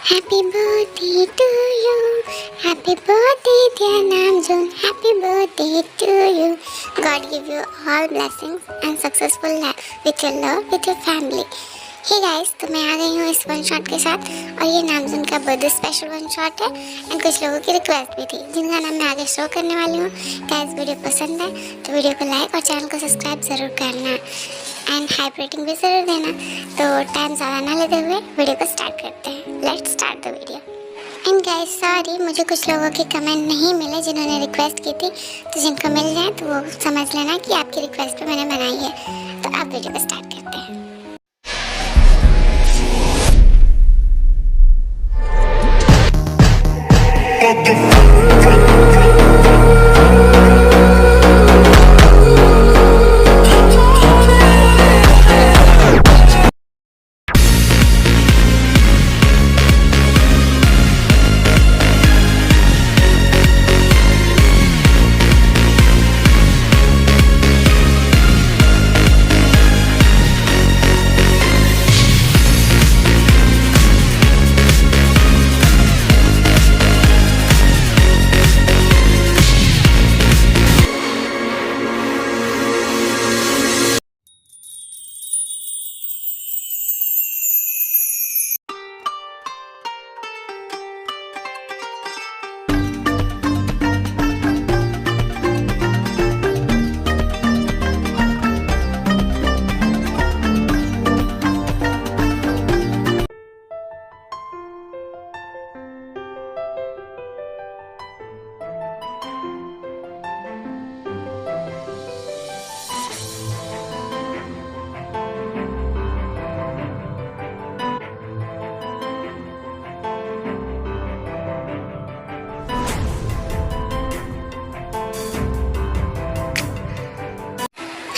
Happy birthday to you. Happy birthday, dear Namjoon. Happy birthday to you. God give you all blessings and successful life with your love, with your family. Hey guys, तो मैं आ गई हूँ इस one shot के साथ और ये नामजुन का बर्थडे स्पेशल वन शॉट है एंड कुछ लोगों की रिक्वेस्ट भी थी जिनका नाम मैं आगे शो करने वाली हूँ। गाइस, वीडियो पसंद है तो वीडियो को लाइक और चैनल को सब्सक्राइब ज़रूर करना एंड हाई रेटिंग भी ज़रूर देना। तो टाइम ज़्यादा ना लेते हुए वीडियो को स्टार्ट करते हैं। Let's start the video. And guys, sorry मुझे कुछ लोगों के कमेंट नहीं मिले जिन्होंने रिक्वेस्ट की थी, तो जिनको मिल जाए तो वो समझ लेना कि आपकी रिक्वेस्ट पे मैंने बनाई है। तो अब वीडियो को स्टार्ट करते हैं।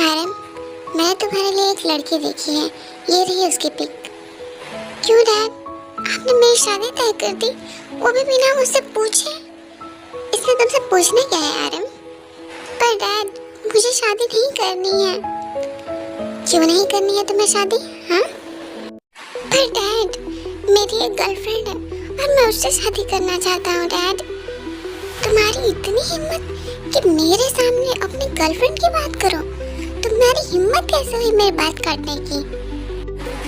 आरम, मैंने तुम्हारे लिए एक लड़की देखी है, ये रही उसकी पिक। क्यों डैड, आपने मेरी शादी तय कर दी, वो भी बिना मुझसे पूछे? इसमें तुमसे पूछने क्या है आरम? पर डैड, मुझे शादी नहीं करनी है। क्यों नहीं करनी है तुम्हें शादी? हाँ, पर डैड, मेरी एक गर्लफ्रेंड है और मैं उससे शादी करना चाहता हूँ। डैड, तुम्हारी इतनी हिम्मत कि मेरे सामने अपनी गर्लफ्रेंड की बात करो। तुम्हारी हिम्मत कैसे हुई मेरी बात काटने की?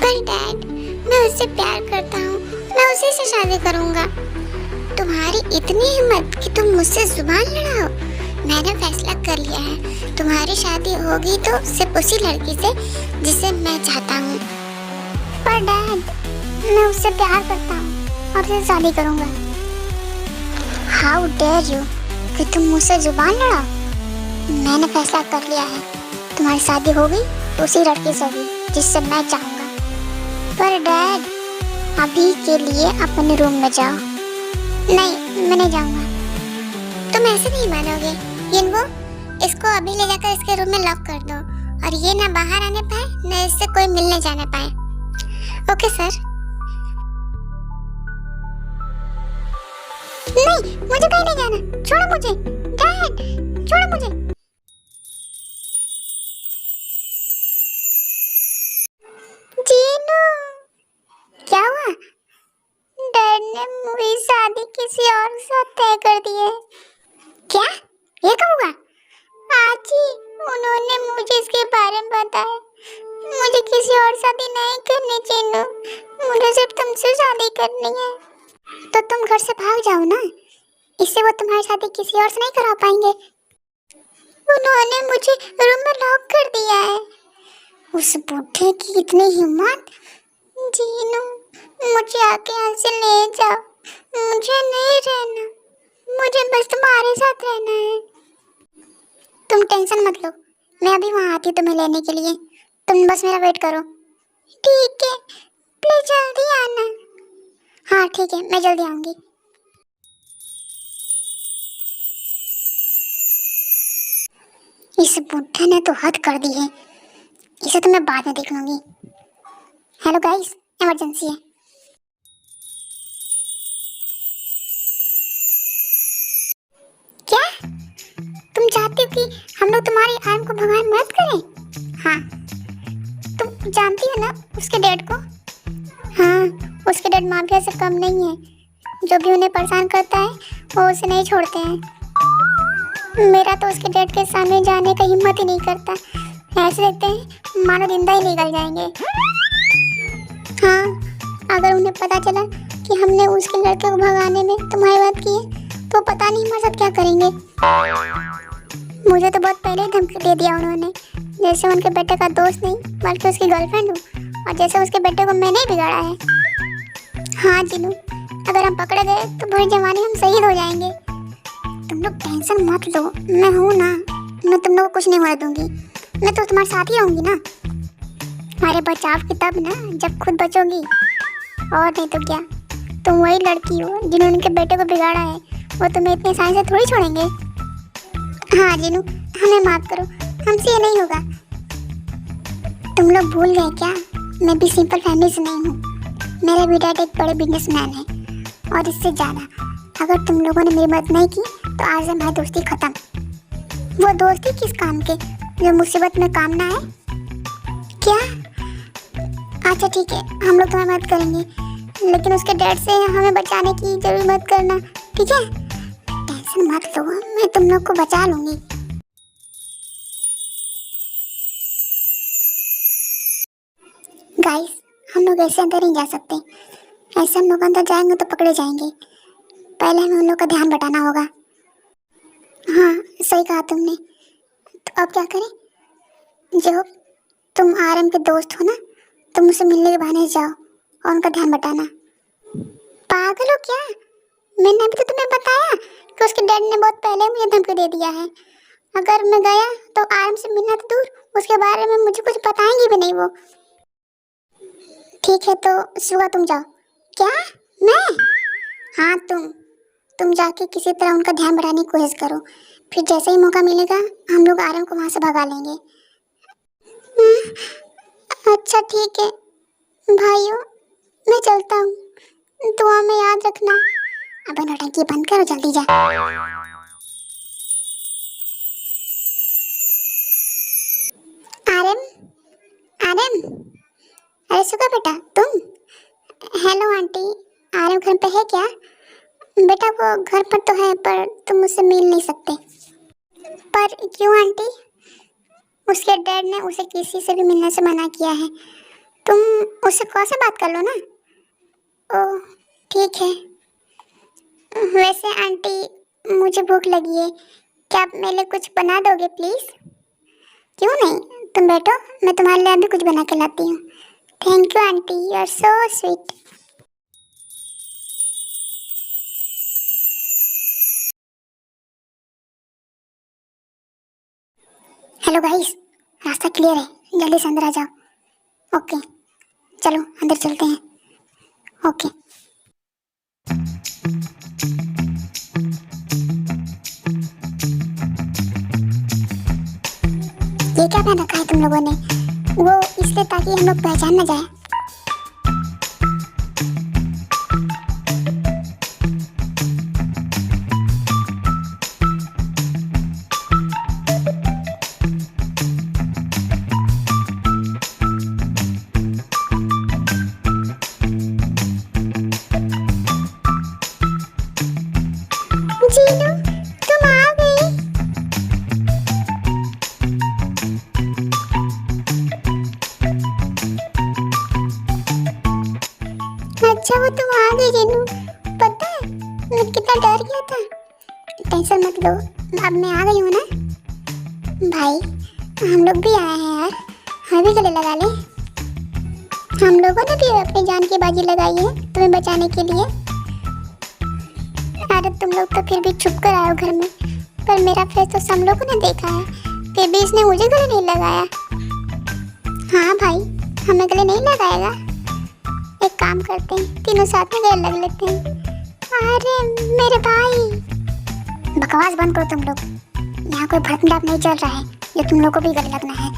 पर डैड, मैं उससे प्यार करता हूँ, मैं उसी से शादी करूँगा। तुम्हारी इतनी हिम्मत कि तुम मुझसे जुबान लड़ाओ। मैंने फैसला कर लिया है, तुम्हारी शादी होगी तो सिर्फ उसी लड़की से जिसे मैं चाहता हूँ। पर डैड, मैं उससे प्यार करता हूँ और उससे शादी करूँगा। हाउ डेयर यू कि तुम मुझसे जुबान लड़ाओ। मैंने फैसला कर लिया है, तुम्हारी शादी होगी उसी लड़के से होगी जिससे मैं चाहूँगा। पर डैड, अभी के लिए अपने रूम में जाओ। नहीं, मैं नहीं जाऊँगा। तुम ऐसे नहीं मानोगे। वो इसको अभी ले जाकर इसके रूम में लॉक कर दो और ये ना बाहर आने पाए न इससे कोई मिलने जाने पाए। Okay sir? नहीं, मुझे कहीं नहीं जाना। छोड़ो मुझे। डैड, छोड़ो मुझे। जीनू, क्या हुआ? डैड ने मेरी शादी किसी और के साथ तय कर दी है। क्या? ये कब हुआ? आज ही उन्होंने मुझे इसके बारे में बताया। मुझे किसी और शादी नहीं करनी जीनू, मुझे सिर्फ तुमसे शादी करनी है। तो तुम घर से भाग जाओ ना, इससे वो तुम्हारी शादी किसी और से नहीं करा पाएंगे। उन्होंने मुझे रूम में लॉक कर दिया है। उस बूढ़े की इतनी हिम्मत। जीनू, मुझे आके यहाँ से ले जाओ। मुझे नहीं रहना, मुझे बस तुम्हारे साथ रहना है। तुम टेंशन मत लो, मैं अभी वहाँ आती तुम्हें लेने के लिए। तुम बस मेरा वेट करो। ठीक है, प्लीज जल्दी आना। हाँ ठीक है, मैं जल्दी आऊँगी। इस बुढ़े ने तो हद कर दी है, इसे तो मैं बाद में देख लूंगी। हेलो गाइस, इमरजेंसी है। क्या तुम चाहती हो कि हम लोग तुम्हारी आर्म को भगवान मदद करें? हाँ, तुम जानती हो ना उसके डैड को? हाँ, उसके डैड माफिया से कम नहीं है। जो भी उन्हें परेशान करता है वो उसे नहीं छोड़ते हैं। मेरा तो उसके डैड के सामने जाने का हिम्मत ही नहीं करता। ऐसे देखते हैं मानो जिंदा ही निकल जाएंगे। हाँ, अगर उन्हें पता चला कि हमने उसके लड़के को भगाने में तुम्हारी बात की है तो पता नहीं हमारे साथ क्या करेंगे। मुझे तो बहुत पहले ही धमकी दे दिया उन्होंने, जैसे उनके बेटे का दोस्त नहीं बल्कि उसकी गर्लफ्रेंड हूँ, और जैसे उसके बेटे को मैंने ही बिगाड़ा है। हाँ जीनू, अगर हम पकड़े गए तो भरी जवानी हम शहीद हो जाएंगे। तुम लोग टेंशन मत लो, मैं हूँ ना, मैं तुम लोग को कुछ नहीं होने दूंगी। मैं तो तुम्हारे साथ ही रहूंगी ना। हमारे बचाव की तब ना जब खुद बचोगी, और नहीं तो क्या। तुम वही लड़की हो जिन्होंने उनके बेटे को बिगाड़ा है, वो तुम्हें इतने आसानी से थोड़ी छोड़ेंगे। हाँ जीनू, हमें माफ करो, हमसे ये नहीं होगा। तुम लोग भूल गए क्या, मैं भी सिंपल फैमिली से नहीं हूँ। मेरा भी डैड एक बड़े बिजनेसमैन है, और इससे ज़्यादा अगर तुम लोगों ने मेरी मदद नहीं की तो आज से हमारी दोस्ती खत्म। वो दोस्ती किस काम के जो मुसीबत में काम ना आए? क्या? अच्छा ठीक है, हम लोग तुम्हारी मदद करेंगे, लेकिन उसके डैड से हमें बचाने की जरूर मदद करना, ठीक है? टेंशन मत लो, मैं तुम लोग को बचा लूंगी। गाइस, हम लोग ऐसे अंदर नहीं जा सकते। ऐसे हम लोग अंदर जाएंगे तो पकड़े जाएंगे। पहले हमें उन लोग का ध्यान बटाना होगा। हाँ, सही कहा तुमने। तो अब क्या करें? जो तुम आरएम के दोस्त हो ना, तुम उससे मिलने के बहाने से जाओ और उनका ध्यान बटाना। पागल हो क्या? मैंने अभी तो तुम्हें बताया कि उसके डैड ने बहुत पहले मुझे धमकी दे दिया है। अगर मैं गया तो आरएम से मिलना तो दूर, उसके बारे में मुझे कुछ बताएंगी भी नहीं वो। ठीक है तो सुगा तुम जाओ। क्या? मैं? हाँ तुम जाके किसी तरह उनका ध्यान बढ़ाने की कोशिश करो। फिर जैसे ही मौका मिलेगा हम लोग आरएम को वहाँ से भगा लेंगे। अच्छा ठीक है भाइयों, मैं चलता हूँ, दुआ में याद रखना। अबे नौटंकी बंद करो, जल्दी जा। आरएम, आरएम, अरे सुगा बेटा तुम? हेलो आंटी, आरएम घर पे है क्या? बेटा वो घर पर तो है, पर तुम मुझसे मिल नहीं सकते। पर क्यों आंटी? उसके डैड ने उसे किसी से भी मिलने से मना किया है। तुम उससे कॉल से बात कर लो ना। ओह ठीक है। वैसे आंटी मुझे भूख लगी है, क्या आप मेरे लिए कुछ बना दोगे प्लीज़? क्यों नहीं, तुम बैठो, मैं तुम्हारे लिए अभी कुछ बना के लाती हूँ। Thank you aunty, you are so sweet. Hello guys, रास्ता क्लियर है, जल्दी से अंदर आ जाओ। ओके चलो अंदर चलते हैं। ओके ये क्या पहन रखा है तुम लोगों ने? वो इसलिए ताकि हम लोग पहचान न जाए। जीनू तुम आ गई। अच्छा वो तुम आ गई जीनू, पता है मैं कितना डर गया था। टेंशन मत लो, अब मैं आ गई हूँ ना। भाई हम लोग भी आए हैं यार, हमें भी गले लगा ले। हम लोगों ने भी अपनी जान की बाजी लगाई है तुम्हें बचाने के लिए। अरे तुम लोग तो फिर भी छुप कर आए हो घर में, पर मेरा फेस तो सब लोगों ने देखा है, फिर भी इसने मुझे गले नहीं लगाया। हाँ भाई, हमें गले नहीं लगाएगा। एक काम करते हैं, तीनों साथ में गले लग लेते हैं। अरे मेरे भाई, बकवास बंद करो तुम लोग। यहाँ कोई भड़कमड़ाप नहीं चल रहा है जो तुम लोग को भी गले लगना है।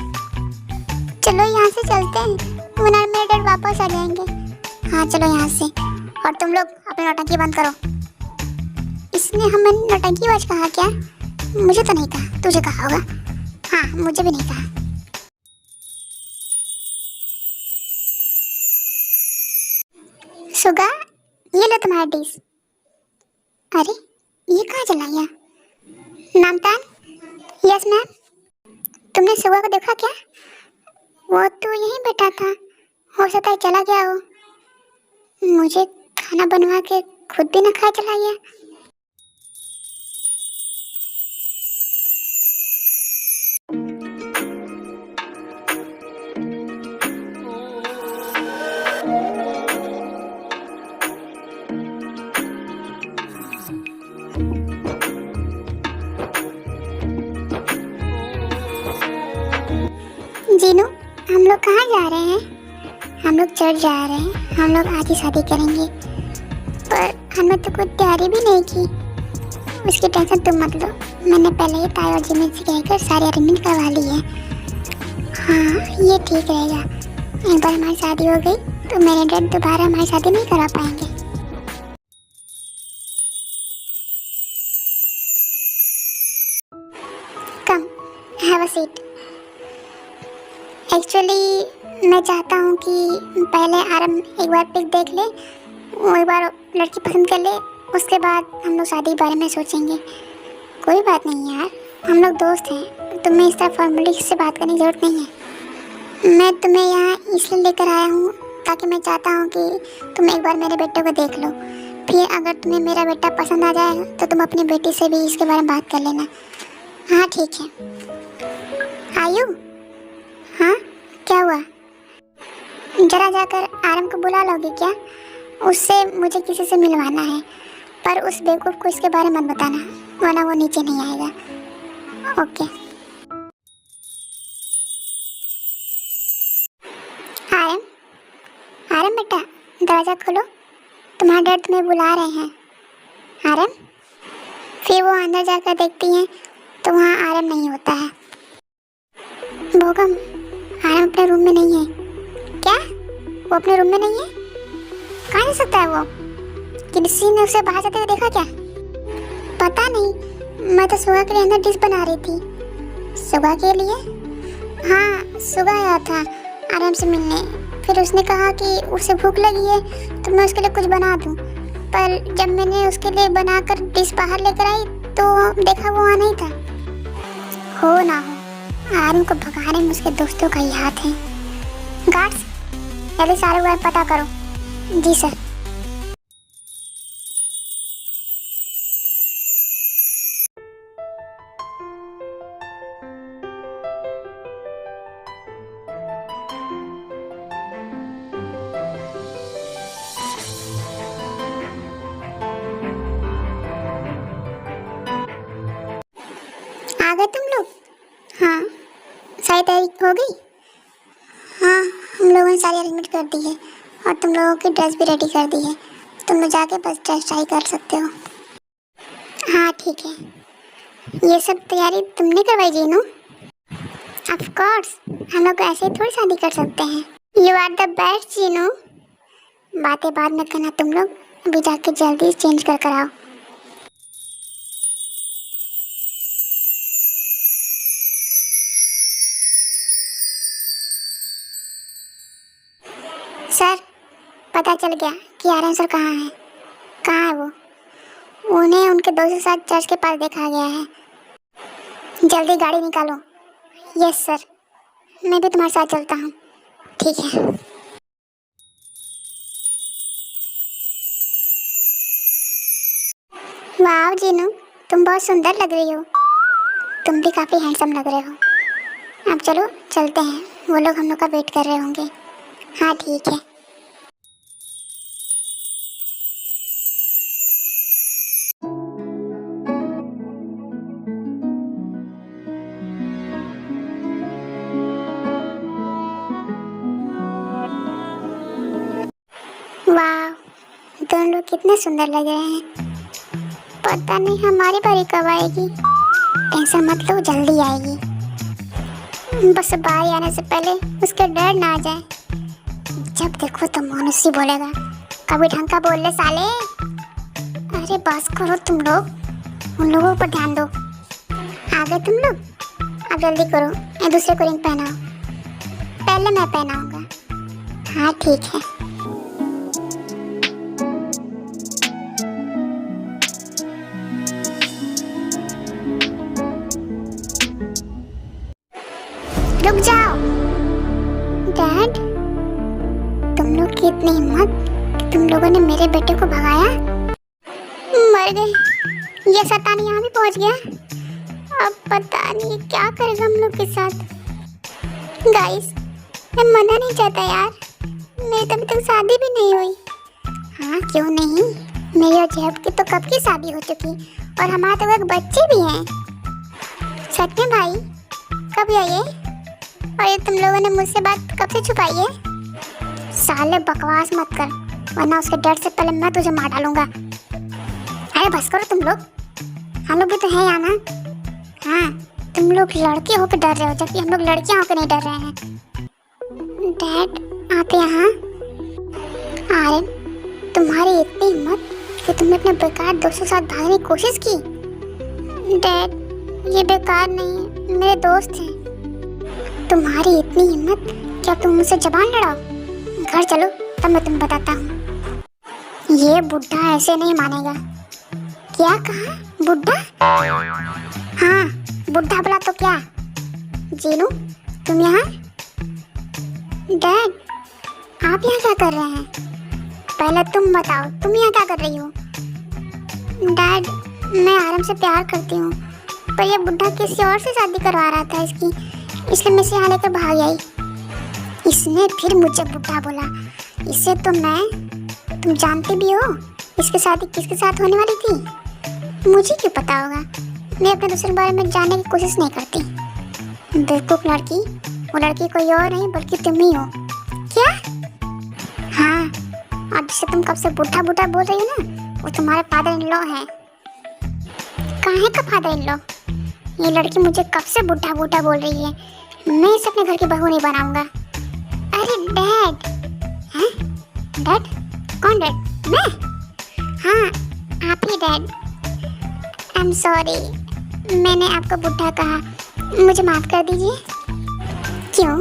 चलो यहाँ से चलते हैं, वरना मेरे डैड वापस आ जाएंगे। हाँ चलो यहाँ से, और तुम लोग अपनी नौटंकी बंद करो। इसने हमें नौटंकीबाज कहा क्या? मुझे तो नहीं कहा, तुझे कहा होगा। हाँ मुझे भी नहीं कहा। सुगा, ये लो तुम्हारा डिश। अरे ये कहाँ चला गया? नामतान, यस मैम। तुमने सुगा को देखा क्या? वो तो यहीं बैठा था, हो सकता है चला गया हो। मुझे खाना बनवा के खुद भी ना खा चला गया। जीनू, हम लोग कहाँ जा रहे हैं? हम लोग चर्च जा रहे हैं। हम लोग आज ही शादी करेंगे, पर हमने तो कोई तैयारी भी नहीं की। उसकी टेंशन तुम मत लो, मैंने पहले ही ताई और जिमी से कहकर सारी अरेंजमेंट करवा ली है। हाँ, ये ठीक रहेगा। एक बार हमारी शादी हो गई तो मेरे डैड दोबारा हमारी शादी नहीं करा पाएंगे। कम, हैव अ सीट। एक्चुअली मैं चाहता हूँ कि पहले आरम एक बार पिक देख ले, वो एक बार लड़की पसंद कर ले, उसके बाद हम लोग शादी के बारे में सोचेंगे। कोई बात नहीं यार, हम लोग दोस्त हैं, तुम्हें इस तरह फॉर्मेलिटी से बात करने की ज़रूरत नहीं है। मैं तुम्हें यहाँ इसलिए लेकर आया हूँ ताकि मैं चाहता हूँ कि तुम एक बार मेरे बेटे को देख लो, फिर अगर तुम्हें मेरा बेटा पसंद आ जाए तो तुम अपनी बेटी से भी इसके बारे में बात कर लेना। हाँ ठीक है। आयु, हाँ क्या हुआ? जरा जाकर आरम को बुला लोगे क्या? उससे मुझे किसी से मिलवाना है, पर उस बेवकूफ़ को इसके बारे में मत बताना, वरना वो नीचे नहीं आएगा। ओके। आरम, आरम बेटा, दरवाज़ा खोलो, तुम्हारे डैड तुम्हें बुला रहे हैं। आरम। फिर वो अंदर जाकर देखती हैं तो वहाँ आरम नहीं होता है। भोगम, आरम अपने रूम में नहीं है। क्या? वो अपने रूम में नहीं है? कहाँ जा सकता है वो? किसी ने उसे बाहर जाते हुए देखा क्या? पता नहीं, मैं तो सुगा के लिए अंदर डिश बना रही थी। सुगा के लिए? हाँ, सुगा आया था आराम से मिलने। फिर उसने कहा कि उसे भूख लगी है तो मैं उसके लिए कुछ बना दूँ, पर जब मैंने उसके लिए बनाकर डिश बाहर लेकर आई तो देखा वो वहाँ नहीं था। हो ना हो, आरम को भगाने में उसके दोस्तों का ही हाथ है। गार्ड्स, जल्दी सारे हुआ पता करो। जी सर। आ गए तुम लोग? हाँ, सारी तैयारी हो गई? हाँ, हम लोगों ने सारी अरेंजमेंट कर दी है और तुम लोगों की ड्रेस भी रेडी कर दी है। तुम लोग जाके बस ड्रेस ट्राई कर सकते हो। हाँ ठीक है। ये सब तैयारी तुमने करवाई जीनू? ऑफ कोर्स, हम लोग ऐसे ही थोड़ी शादी कर सकते हैं। You are the best Jeenu. बातें बाद में करना तुम लोग, अभी जाके जल्दी चेंज कर आओ। सर, पता चल गया कि आर्यन सर कहाँ है। कहाँ है वो? उन्हें उनके दोस्त के साथ चर्च के पास देखा गया है। जल्दी गाड़ी निकालो। यस सर, मैं भी तुम्हारे साथ चलता हूँ। ठीक है। वाह जीनू, तुम बहुत सुंदर लग रही हो। तुम भी काफ़ी हैंडसम लग रहे हो। अब चलो चलते हैं, वो लोग हम लोग का वेट कर रहे होंगे। हाँ ठीक है। वाह, दोनों लोग कितने सुंदर लग रहे हैं। पता नहीं हमारी बारी कब आएगी। टेंशन मत लो, जल्दी आएगी। बस बारी आने से पहले उसके डर ना आ जाए। जब देखो तो मनुष्य बोलेगा, कभी ढंग का बोल ले साले। अरे बस करो तुम लोग, उन लोगों पर ध्यान दो। आ गए तुम लोग? अब जल्दी करो, एक दूसरे को रिंग पहनाओ। पहले मैं पहनाऊंगा। हाँ ठीक है। ने मेरे बेटे को भगाया, मर गए। ये शैतान यहाँ भी पहुँच गया। अब पता नहीं क्या करेगा हम लोग के साथ। गाइस, मैं मना नहीं चाहता यार, मेरी तो अभी तक शादी भी नहीं हुई। हाँ क्यों नहीं, मेरी और जैब की तो कब की शादी हो चुकी और हमारे तो एक बच्चे भी हैं। सच में भाई, कब आइए? और ये तुम लोगों ने मुझसे बात कब से छुपाई है? साले बकवास मत कर, वरना उसके डर से पहले मैं तुझे मार डालूंगा। अरे बस करो तुम लोग, हम लोग भी तो हैं यहाँ ना। हाँ, तुम लोग लड़के होकर डर रहे हो जबकि हम लोग लड़कियां होकर नहीं डर रहे हैं। डैड आप यहाँ? आर्यन, तुम्हारी इतनी हिम्मत कि तुमने अपने बेकार दोस्तों के साथ भागने की कोशिश की। डैड ये बेकार नहीं, मेरे दोस्त हैं। तुम्हारी इतनी हिम्मत कि अब तुम मुझसे जबान लड़ाओ? घर चलो तब मैं तुम्हें बताता हूँ। ये बुढ़ा ऐसे नहीं मानेगा। क्या कहा? बुढ़ा? हाँ बुढ़ा बोला तो क्या? जीनू तुम यहाँ? डैड आप यहाँ क्या कर रहे हैं? पहले तुम बताओ, तुम यहाँ क्या कर रही हो? डैड मैं आराम से प्यार करती हूँ, पर यह बुढ़ा किसी और से शादी करवा रहा था इसकी, इसलिए मैं इसे यहाँ लेकर भाग आई। इसने फिर मुझे बुढ़ा बोला। इससे तो तुम जानते भी हो इसकी शादी किसके साथ होने वाली थी। मुझे क्यों पता होगा? मैं अपने दूसरे के बारे में जानने की कोशिश नहीं करती। बेवकूफ लड़की, वो लड़की कोई और नहीं बल्कि तुम ही हो। क्या? हाँ, और जिसे तुम कब से बुढ़ा बुढ़ा बोल रही हो ना, वो तुम्हारे फादर इन लॉ है। कहाँ का फादर इन लॉ? ये लड़की मुझे कब से बुढ़ा बुढ़ा बोल रही है। मैं इसे अपने घर की बहू नहीं बनाऊंगा। अरे डैड। हैं? डैड? कौन डैड? मैं? हाँ आप ही डैड। आई एम सॉरी, मैंने आपको बुढ़ा कहा, मुझे माफ़ कर दीजिए। क्यों,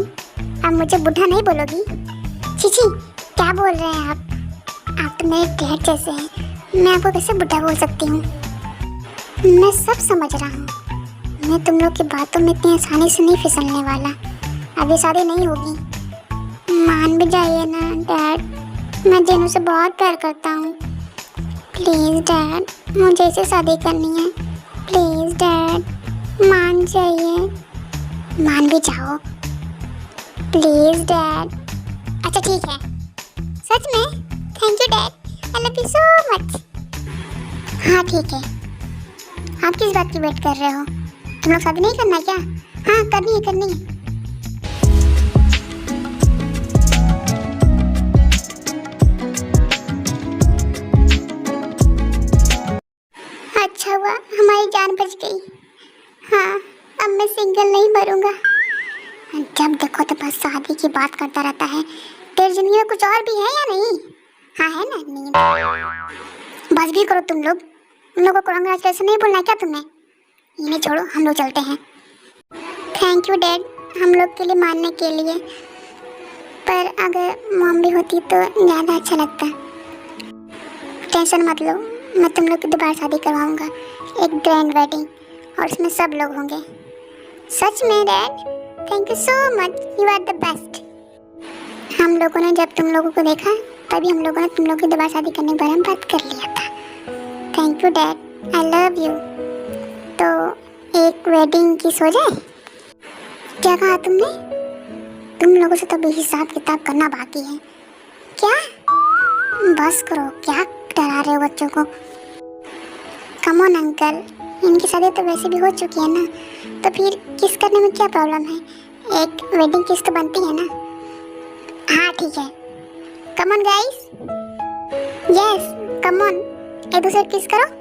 अब मुझे बुढ़ा नहीं बोलोगी? छी क्या बोल रहे हैं आप तो मेरे डैड जैसे हैं, मैं आपको कैसे बुढ़ा बोल सकती हूँ? मैं सब समझ रहा हूँ, मैं तुम लोग की बातों में इतनी आसानी से नहीं फिसलने वाला। अभी शादी नहीं होगी। मान भी जाइए ना डैड, मैं जीनू से बहुत प्यार करता हूँ। प्लीज़ डैड, मुझे इसे शादी करनी है। प्लीज़ डैड मान जाइए। मान भी जाओ प्लीज़ डैड। अच्छा ठीक है, सच में? Thank you dad, I love you so much. हाँ ठीक है, आप किस बात की वेट कर रहे हो? तुम लोग शादी नहीं करना क्या? हाँ करनी है करनी है। अच्छा हुआ हमारी जान बच गई। हाँ अब मैं सिंगल नहीं मरूंगा। जब देखो तो बस शादी की बात करता रहता है। तेरी जिंदगी में कुछ और भी है या नहीं? हाँ है ना? नहीं बस भी करो तुम लोग। उन लोगों को कांग्रेचुलेशन नहीं बोलना क्या तुम्हें? इन्हें छोड़ो, हम लोग चलते हैं। थैंक यू डैड हम लोग के लिए मानने के लिए, पर अगर मॉम भी होती तो ज़्यादा अच्छा लगता। टेंशन मत लो, मैं तुम लोग की दोबारा शादी करवाऊंगा, एक ग्रैंड वेडिंग, और उसमें सब लोग होंगे। सच में dad? Thank you so much, you are the best. हम लोगों ने जब तुम लोगों को देखा तभी हम लोगों ने तुम लोग की दोबारा शादी करने के बारे में बात कर लिया था। Thank you dad, I love you. तो एक वेडिंग की हो जाए? क्या कहा तुमने? तुम लोगों से तो अभी हिसाब किताब करना बाकी है। क्या? बस करो, क्या डरा रहे हो बच्चों को? कम ऑन अंकल, इनकी शादी तो वैसे भी हो चुकी है ना, तो फिर किस करने में क्या प्रॉब्लम है? एक वेडिंग किस तो बनती है ना। हाँ ठीक है, come on guys, yes come on, एक दूसरे किस करो।